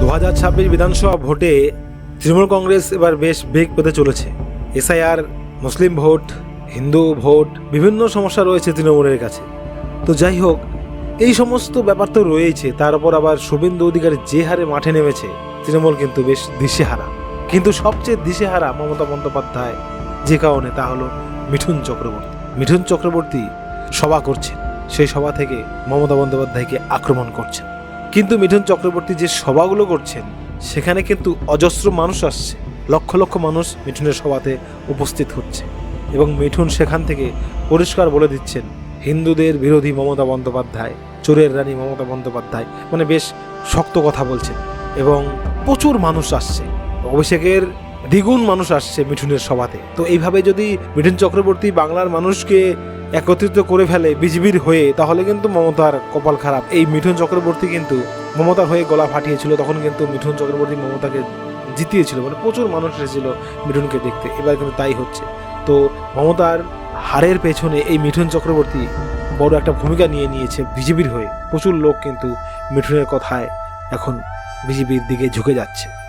2026 বিধানসভা ভোটে তৃণমূল কংগ্রেস এবার বেশ বেগ পেতে চলেছে। এসআইআর, মুসলিম ভোট, হিন্দু ভোট, বিভিন্ন সমস্যা রয়েছে তৃণমূলের কাছে। তো যাই হোক, এই সমস্ত ব্যাপার তো রয়েছে, তার উপর আবার শুভেন্দু অধিকারী যে হারে মাঠে নেমেছে, তৃণমূল কিন্তু বেশ দিশেহারা। কিন্তু সবচেয়ে দিশেহারা মমতা বন্দ্যোপাধ্যায় যে কারণে, তা হলো মিঠুন চক্রবর্তী। মিঠুন চক্রবর্তী সভা করছেন, সেই সভা থেকে মমতা বন্দ্যোপাধ্যায়কে আক্রমণ করছেন। কিন্তু মিঠুন চক্রবর্তী যে সভাগুলো করছেন, সেখানে কিন্তু অজস্র মানুষ আসছে, লক্ষ লক্ষ মানুষ মিঠুনের সভাতে উপস্থিত হচ্ছে, এবং মিঠুন সেখান থেকে পরিষ্কার বলে দিচ্ছেন হিন্দুদের বিরোধী মমতা বন্দ্যোপাধ্যায়, চোরের রানী মমতা বন্দ্যোপাধ্যায়, মানে বেশ শক্ত কথা বলছেন। এবং প্রচুর মানুষ আসছে, অভিষেকের দ্বিগুণ মানুষ আসছে মিঠুনের সভাতে। তো এইভাবে যদি মিঠুন চক্রবর্তী বাংলার মানুষকে একত্রিত করে ফেলে বিজেপির হয়ে, তাহলে কিন্তু মমতার কপাল খারাপ। এই মিঠুন চক্রবর্তী কিন্তু মমতার হয়ে গলা ফাটিয়েছিল, তখন কিন্তু মিঠুন চক্রবর্তী মমতাকে জিতিয়েছিল, মানে প্রচুর মানুষ এসেছিল মিঠুনকে দেখতে। এবার কিন্তু তাই হচ্ছে। তো মমতার হারের পেছনে এই মিঠুন চক্রবর্তী বড় একটা ভূমিকা নিয়েছে বিজেপির হয়ে। প্রচুর লোক কিন্তু মিঠুনের কথায় এখন বিজেপির দিকে ঝুঁকে যাচ্ছে।